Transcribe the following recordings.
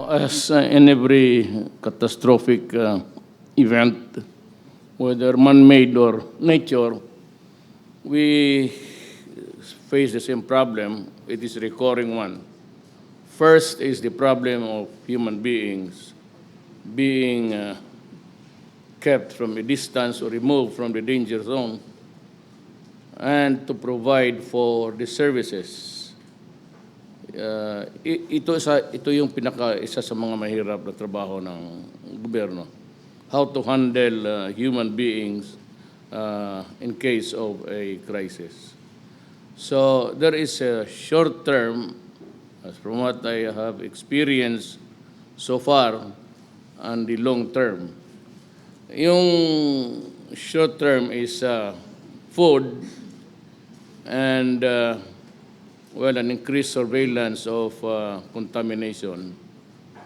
As in every catastrophic event, whether man-made or nature, we face the same problem. It is a recurring one. First is the problem of human beings being kept from a distance or removed from the danger zone and to provide for the services. Ito yung isa sa mga mahirap na trabaho ng gobyerno. How to handle human beings in case of a crisis. So there is a short term, as from what I have experienced so far, and the long term. Yung short term is food and an increased surveillance of contamination.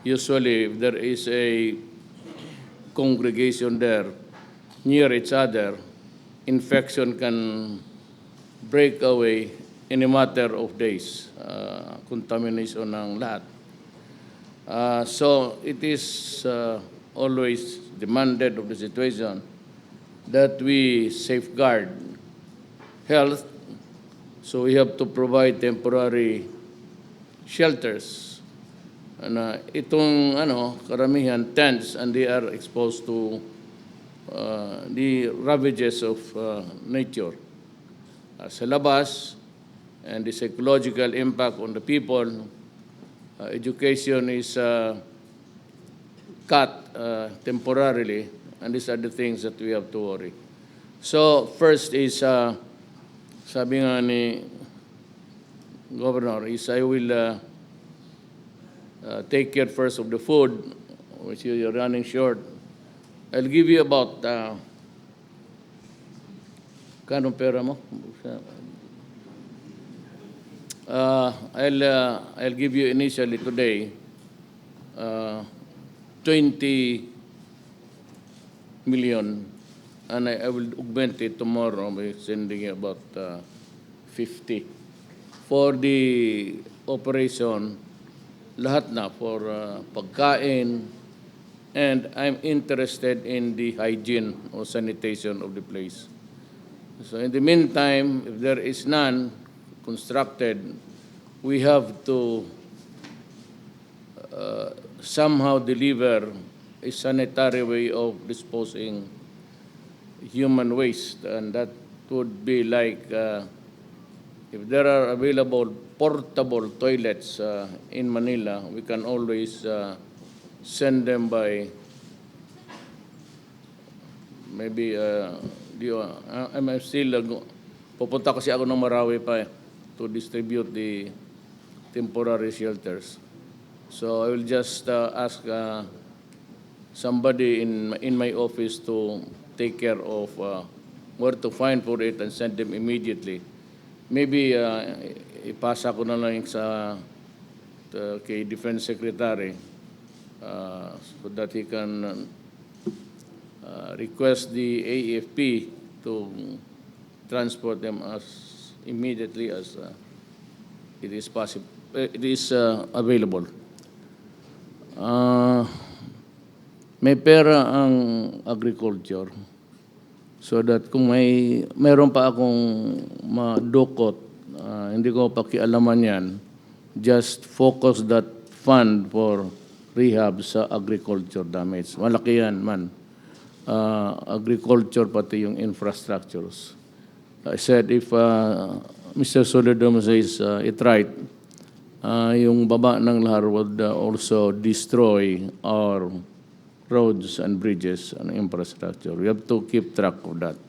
Usually, if there is a congregation there near each other, infection can break away in a matter of days. Contamination ng lahat. So it is always demanded of the situation that we safeguard health. So we have to provide temporary shelters. Itong karamihan tents, and they are exposed to the ravages of nature. Sa labas, and the psychological impact on the people, education is cut temporarily, and these are the things that we have to worry. So first is, sabi nga ni Governor, is I will take care first of the food, which you're running short. I'll give you about, kanong pera mo? I'll give you initially today 20 million, and I will augment it tomorrow by sending about 50 for the operation, lahat na for pagkain, and I'm interested in the hygiene or sanitation of the place. So in the meantime, if there is none constructed, we have to somehow deliver a sanitary way of disposing human waste, and that would be like if there are available portable toilets in Manila, we can always send them by maybe I'm still pupunta kasi ako ng Marawi pa to distribute the temporary shelters. So I will just ask somebody in my office to take care of where to find for it and send them immediately. Maybe ipasa ko na lang sa kay Defense Secretary so that he can request the AFP to transport them as immediately as it is possible. It is available. May pera ang agriculture so that kung mayroon pa akong madukot, hindi ko pakialaman yan, just focus that fund for rehab sa agriculture damage. Malaki yan man. Agriculture pati yung infrastructures. I said if Mr. Soledom says it right, yung baba ng lahar would also destroy our roads and bridges and infrastructure. We have to keep track of that.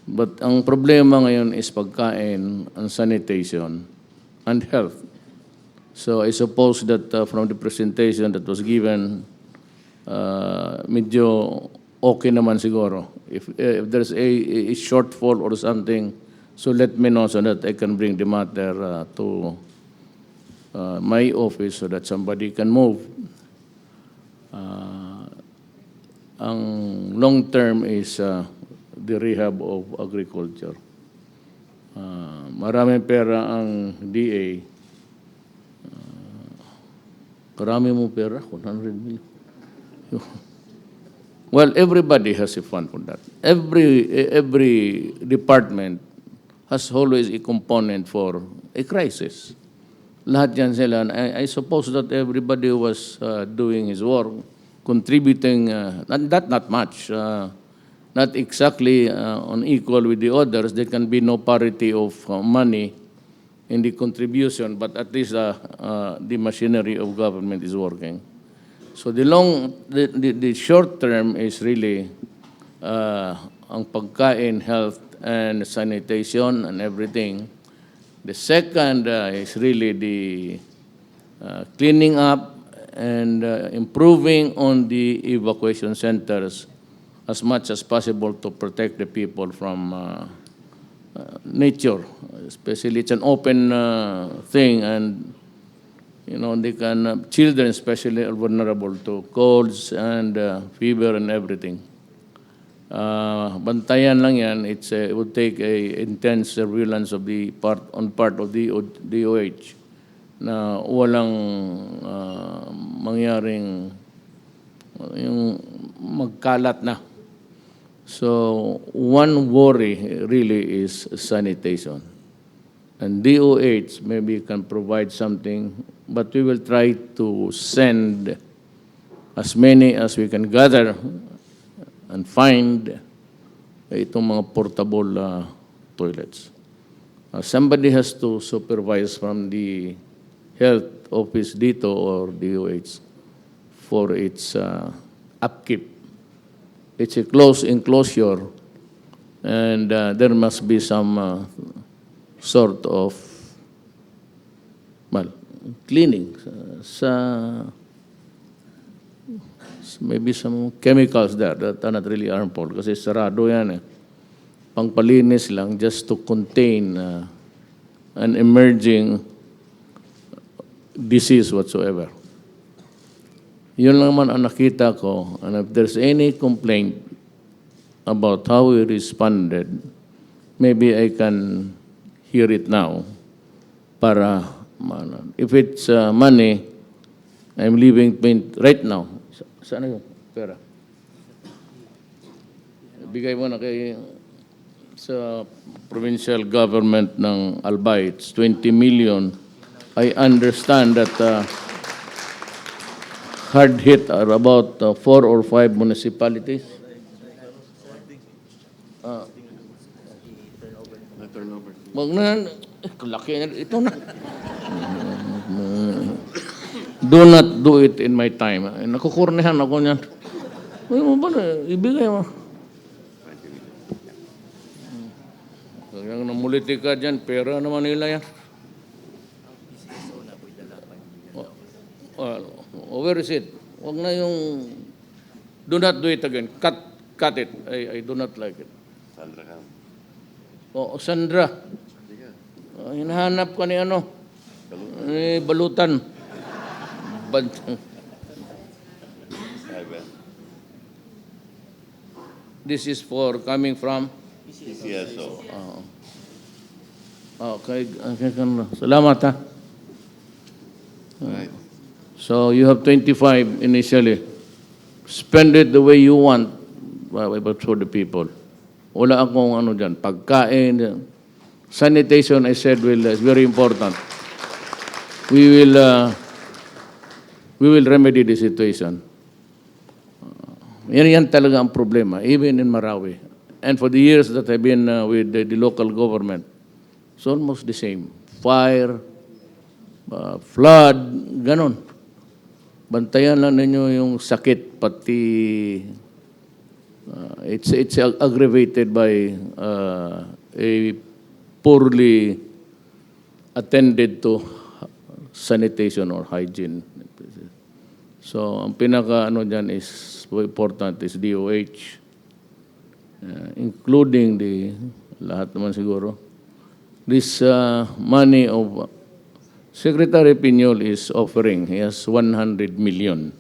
But ang problema ngayon is pagkain and sanitation and health. So I suppose that from the presentation that was given, medyo okay naman siguro. If there's a shortfall or something, so let me know so that I can bring the matter to my office so that somebody can move. Ang long term is the rehab of agriculture. Maraming pera ang DA. Karami mo pera, 100 million. Well, everybody has a fund for that. Every department has always a component for a crisis. Lahat yan sila. I suppose that everybody was doing his work, contributing, not much, not exactly on equal with the others. There can be no parity of money in the contribution, but at least the machinery of government is working. So the short term is really ang pagkain, health, and sanitation and everything. The second is really the cleaning up and improving on the evacuation centers as much as possible to protect the people from nature. Especially it's an open thing, and they can, children especially are vulnerable to colds and fever and everything. Bantayan lang yan. It would take a intense surveillance of the part of the DOH na walang mangyaring yung magkalat na. So one worry really is sanitation. And DOH maybe can provide something, but we will try to send as many as we can gather and find itong mga portable toilets. Somebody has to supervise from the health office dito or DOH for its upkeep. It's a closed enclosure, and there must be some sort of cleaning maybe some chemicals there that are not really harmful kasi sarado yan pangpalinis lang just to contain an emerging disease whatsoever. Yun lang man ang nakita ko, and if there's any complaint about how we responded, maybe I can hear it now para if it's money, I'm leaving right now. Saan na yung pera? Bigay mo na sa provincial government ng Albay. It's 20 million. I understand that hard hit are about 4 or 5 municipalities. Wag na, laki na, ito na. Do not do it in my time. Nakukurnihan ako niyan. Ay mo ba na, ibigay mo. Yung namuliti ka dyan, pera naman nila yan. Where is it? Huwag na yung, do not do it again. Cut it. I do not like it. Sandra ka. Sandra. Hinahanap ka ni ano? Balutan. This is for coming from? CSO. Okay. Salamat ha. Right. So you have 25 initially. Spend it the way you want, but for the people. Wala akong ano dyan. Pagkain, sanitation, I said, is very important. We will remedy the situation. Yan talaga ang problema, even in Marawi. And for the years that I've been with the local government, it's almost the same. Fire, flood, ganon. Bantayan lang ninyo yung sakit, pati it's aggravated by a poorly attended to sanitation or hygiene. So, ang pinaka dyan is important is DOH, including lahat naman siguro. This money of Secretary Piñol is offering, he has 100 million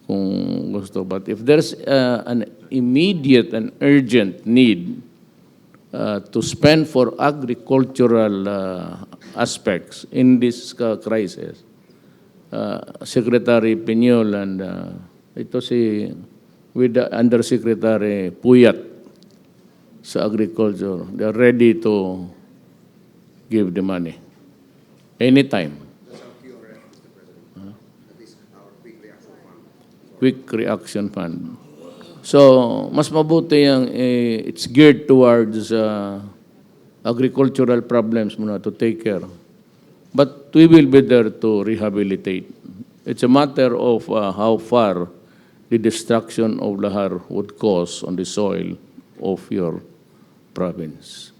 kung gusto. But if there's an immediate and urgent need to spend for agricultural aspects in this crisis, Secretary Piñol and ito si with the Undersecretary Puyat sa Agriculture. They are ready to give the money anytime. Quick Reaction Fund. So, mas mabuti yung it's geared towards agricultural problems muna to take care. But we will be there to rehabilitate. It's a matter of how far the destruction of lahar would cause on the soil of your province.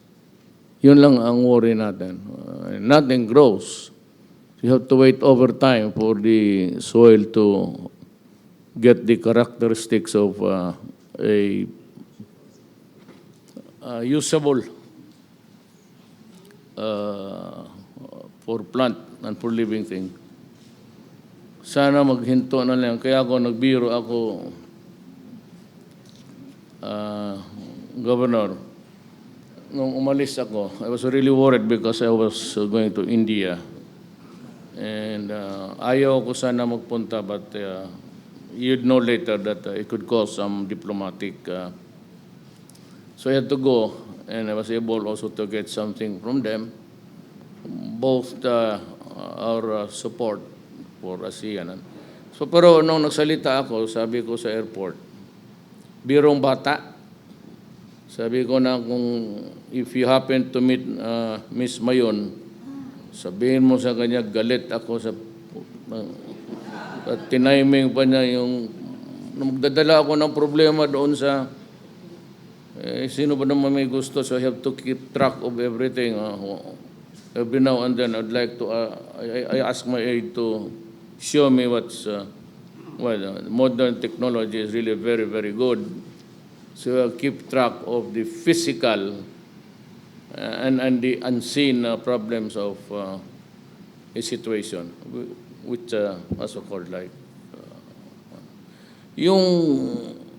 Yun lang ang worry natin. Nothing grows. You have to wait over time for the soil to get the characteristics of a usable for plant and for living thing. Sana maghinto na lang. Kaya ako nagbiro ako, Governor, nung umalis ako, I was really worried because I was going to India. And ayaw ko sana magpunta, but you'd know later that it could cause some diplomatic. So I had to go, and I was able also to get something from them, both our support for ASEAN. So pero nung nagsalita ako, sabi ko sa airport, birong bata. Sabi ko na kung if you happen to meet Miss Mayon, sabihin mo sa kanya, galit ako sa at tiniming pa niya yung magdadala ako ng problema doon sa sino ba naman may gusto, so I have to keep track of everything. Every now and then I'd like to I ask my aide to show me what's modern technology is really very, very good, so I keep track of the physical and the unseen problems of a situation, which also called like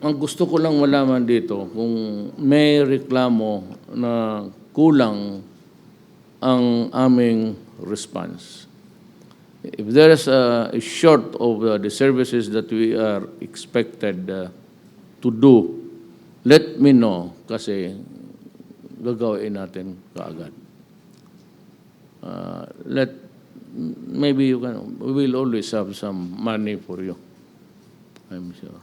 ang gusto ko lang malaman dito kung may reklamo na kulang ang aming response. If there is a short of the services that we are expected to do, let me know kasi gagawin natin kaagad. Maybe we will always have some money for you. I'm sure.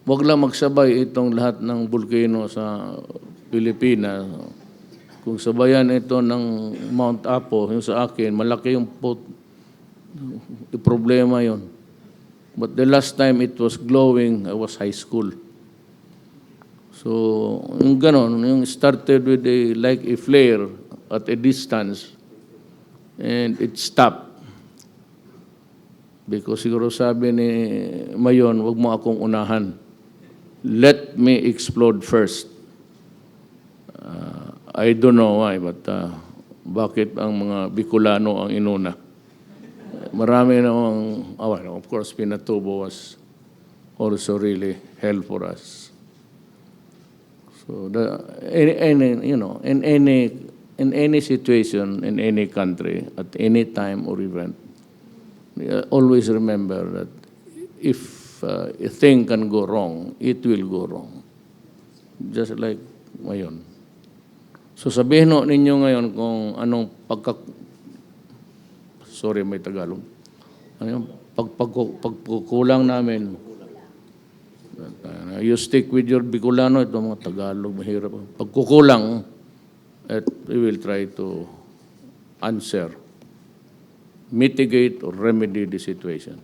Huwag lang magsabay itong lahat ng volcano sa Pilipinas. Kung sabayan ito ng Mount Apo, yung sa akin, malaki yung problema yon. But the last time it was glowing, I was high school. So, yung ganon, yung started with like a flare at a distance, and it stopped. Because siguro sabi ni Mayon, wag mo akong unahan. Let me explode first. I don't know why, but bakit ang mga Bicolano ang inuna? Marami namang, of course, Pinatubo was also really hell for us. So, in any situation, in any country, at any time or event, always remember that if a thing can go wrong, it will go wrong. Just like ngayon. So sabihin ninyo ngayon kung anong may Tagalog. Ano yung pagkukulang namin. You stick with your Bicolano, ito mga Tagalog, mahirap. Pagkukulang, we will try to answer, mitigate or remedy the situation.